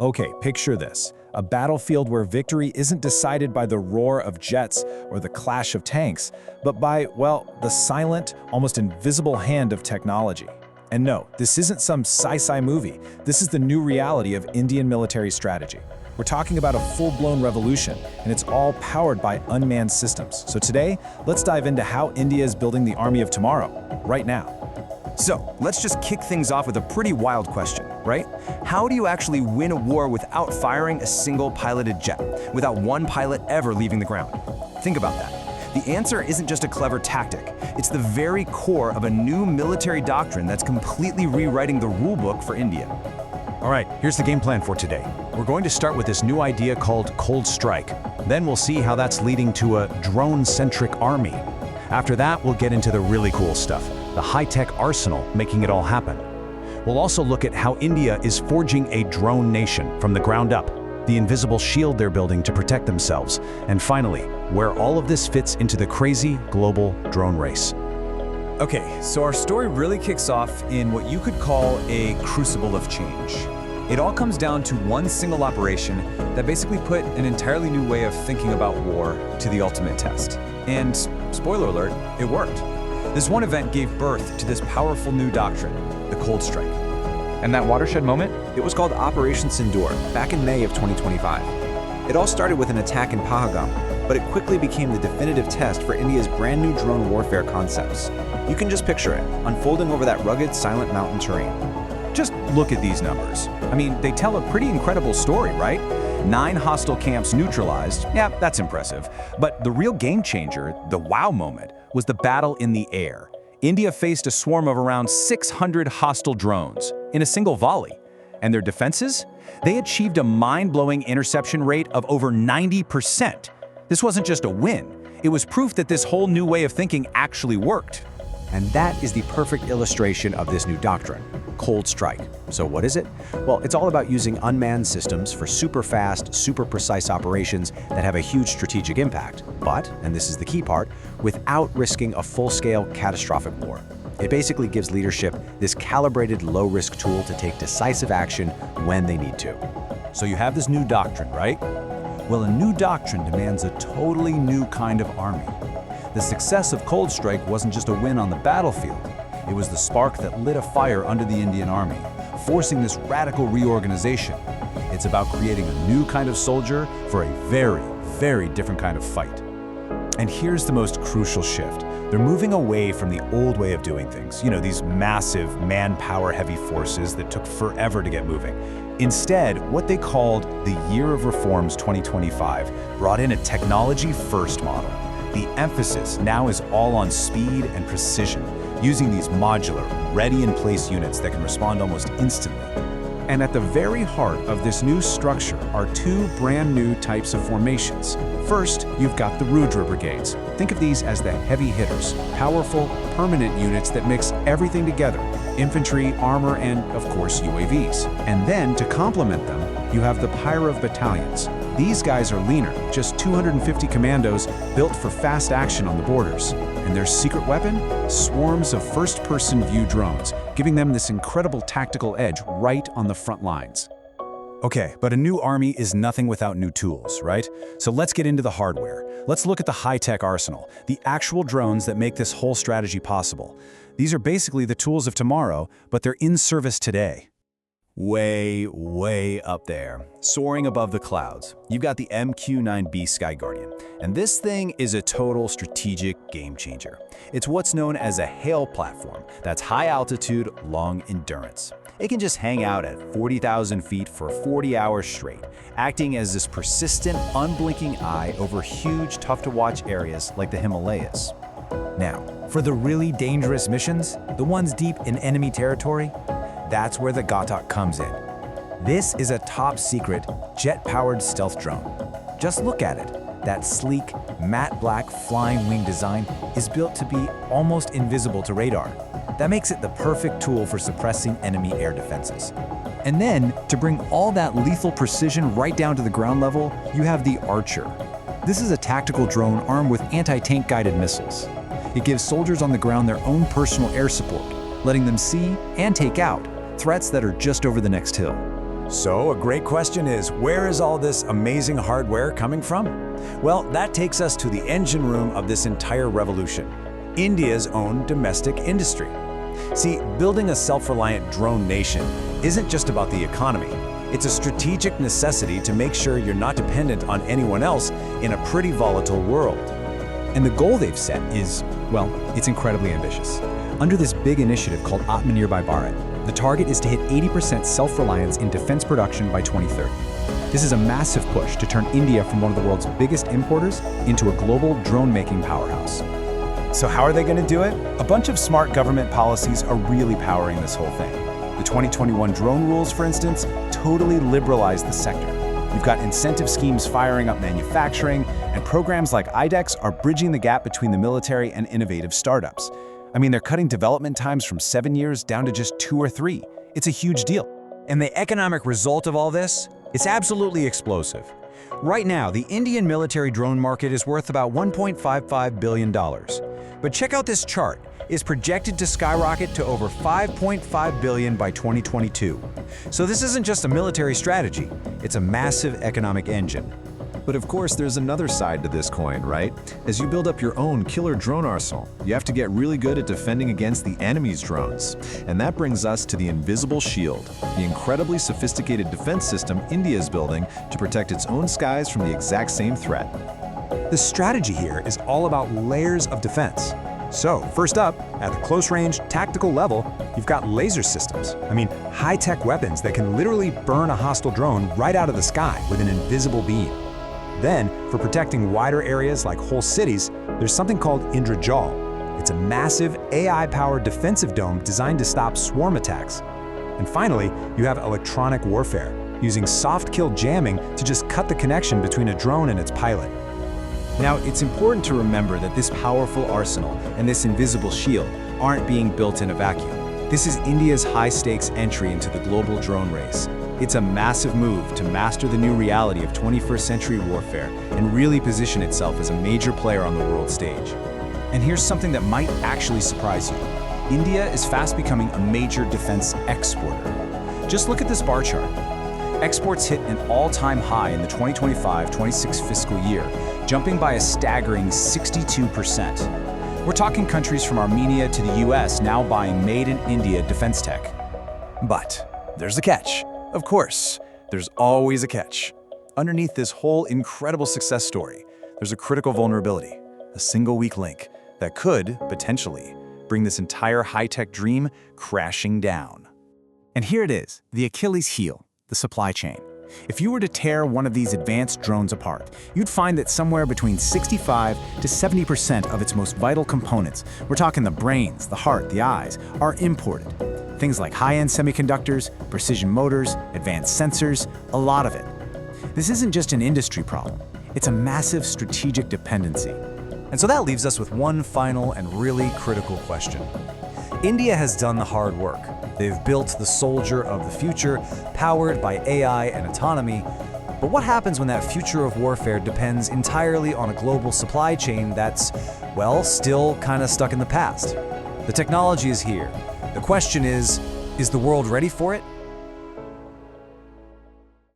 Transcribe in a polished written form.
Okay, picture this. A battlefield where victory isn't decided by the roar of jets or the clash of tanks, but by, well, the silent, almost invisible hand of technology. And no, this isn't some sci-fi movie. This is the new reality of Indian military strategy. We're talking about a full-blown revolution, and it's all powered by unmanned systems. So today, let's dive into how India is building the army of tomorrow, right now. So, let's just kick things off with a pretty wild question, right? How do you actually win a war without firing a single piloted jet, without one pilot ever leaving the ground? Think about that. The answer isn't just a clever tactic. It's the very core of a new military doctrine that's completely rewriting the rulebook for India. All right, here's the game plan for today. We're going to start with this new idea called cold strike. Then we'll see how that's leading to a drone-centric army. After that, we'll get into the really cool stuff, the high-tech arsenal making it all happen. We'll also look at how India is forging a drone nation from the ground up, the invisible shield they're building to protect themselves, and finally, where all of this fits into the crazy global drone race. Okay, so our story really kicks off in what you could call a crucible of change. It all comes down to one single operation that basically put an entirely new way of thinking about war to the ultimate test. And, spoiler alert, it worked. This one event gave birth to this powerful new doctrine, the cold strike. And that watershed moment? It was called Operation Sindoor, back in May of 2025. It all started with an attack in Pahalgam, but it quickly became the definitive test for India's brand new drone warfare concepts. You can just picture it, unfolding over that rugged, silent mountain terrain. Just look at these numbers. I mean, they tell a pretty incredible story, right? 9 hostile camps neutralized. Yeah, that's impressive. But the real game changer, the wow moment, was the battle in the air. India faced a swarm of around 600 hostile drones in a single volley. And their defenses? They achieved a mind-blowing interception rate of over 90%. This wasn't just a win. It was proof that this whole new way of thinking actually worked. And that is the perfect illustration of this new doctrine, cold strike. So what is it? Well, it's all about using unmanned systems for super fast, super precise operations that have a huge strategic impact, but, and this is the key part, without risking a full-scale catastrophic war. It basically gives leadership this calibrated low-risk tool to take decisive action when they need to. So you have this new doctrine, right? Well, a new doctrine demands a totally new kind of army. The success of Cold Strike wasn't just a win on the battlefield. It was the spark that lit a fire under the Indian Army, forcing this radical reorganization. It's about creating a new kind of soldier for a very, very different kind of fight. And here's the most crucial shift. They're moving away from the old way of doing things, these massive manpower-heavy forces that took forever to get moving. Instead, what they called the Year of Reforms 2025 brought in a technology-first model. The emphasis now is all on speed and precision, using these modular, ready-in-place units that can respond almost instantly. And at the very heart of this new structure are 2 brand new types of formations. First, you've got the Rudra Brigades. Think of these as the heavy hitters, powerful, permanent units that mix everything together: infantry, armor, and, of course, UAVs. And then, to complement them, you have the Bhairav Battalions. These guys are leaner, just 250 commandos built for fast action on the borders. And their secret weapon? Swarms of first-person view drones, giving them this incredible tactical edge right on the front lines. Okay, but a new army is nothing without new tools, right? So let's get into the hardware. Let's look at the high-tech arsenal, the actual drones that make this whole strategy possible. These are basically the tools of tomorrow, but they're in service today. Way, way up there, soaring above the clouds, you've got the MQ-9B Sky Guardian. And this thing is a total strategic game changer. It's what's known as a hail platform. That's high altitude, long endurance. It can just hang out at 40,000 feet for 40 hours straight, acting as this persistent, unblinking eye over huge, tough-to-watch areas like the Himalayas. Now, for the really dangerous missions, the ones deep in enemy territory, that's where the Ghatak comes in. This is a top-secret, jet-powered stealth drone. Just look at it. That sleek, matte black flying wing design is built to be almost invisible to radar. That makes it the perfect tool for suppressing enemy air defenses. And then, to bring all that lethal precision right down to the ground level, you have the Archer. This is a tactical drone armed with anti-tank guided missiles. It gives soldiers on the ground their own personal air support, letting them see and take out threats that are just over the next hill. So a great question is, where is all this amazing hardware coming from? Well, that takes us to the engine room of this entire revolution, India's own domestic industry. See, building a self-reliant drone nation isn't just about the economy. It's a strategic necessity to make sure you're not dependent on anyone else in a pretty volatile world. And the goal they've set is, well, it's incredibly ambitious. Under this big initiative called Atmanirbhar by Bhairav, the target is to hit 80% self-reliance in defense production by 2030. This is a massive push to turn India from one of the world's biggest importers into a global drone-making powerhouse. So how are they going to do it? A bunch of smart government policies are really powering this whole thing. The 2021 drone rules, for instance, totally liberalized the sector. You've got incentive schemes firing up manufacturing, and programs like IDEX are bridging the gap between the military and innovative startups. I mean, they're cutting development times from 7 years down to just 2 or 3. It's a huge deal. And the economic result of all this? It's absolutely explosive. Right now, the Indian military drone market is worth about $1.55 billion. But check out this chart. It's projected to skyrocket to over $5.5 billion by 2022. So this isn't just a military strategy, it's a massive economic engine. But of course, there's another side to this coin, right? As you build up your own killer drone arsenal, you have to get really good at defending against the enemy's drones. And that brings us to the invisible shield, the incredibly sophisticated defense system India is building to protect its own skies from the exact same threat. The strategy here is all about layers of defense. So, first up, at the close-range, tactical level, you've got laser systems. I mean, high-tech weapons that can literally burn a hostile drone right out of the sky with an invisible beam. Then, for protecting wider areas like whole cities, there's something called Indrajal. It's a massive AI-powered defensive dome designed to stop swarm attacks. And finally, you have electronic warfare, using soft-kill jamming to just cut the connection between a drone and its pilot. Now, it's important to remember that this powerful arsenal and this invisible shield aren't being built in a vacuum. This is India's high-stakes entry into the global drone race. It's a massive move to master the new reality of 21st century warfare and really position itself as a major player on the world stage. And here's something that might actually surprise you. India is fast becoming a major defense exporter. Just look at this bar chart. Exports hit an all-time high in the 2025-26 fiscal year, jumping by a staggering 62%. We're talking countries from Armenia to the US now buying made-in-India defense tech. But there's a catch. Of course, there's always a catch. Underneath this whole incredible success story, there's a critical vulnerability, a single weak link that could, potentially, bring this entire high-tech dream crashing down. And here it is, the Achilles heel, the supply chain. If you were to tear one of these advanced drones apart, you'd find that somewhere between 65 to 70% of its most vital components, we're talking the brains, the heart, the eyes, are imported. Things like high-end semiconductors, precision motors, advanced sensors, a lot of it. This isn't just an industry problem, it's a massive strategic dependency. And so that leaves us with one final and really critical question. India has done the hard work. They've built the soldier of the future, powered by AI and autonomy. But what happens when that future of warfare depends entirely on a global supply chain that's, well, still kind of stuck in the past? The technology is here. The question is the world ready for it?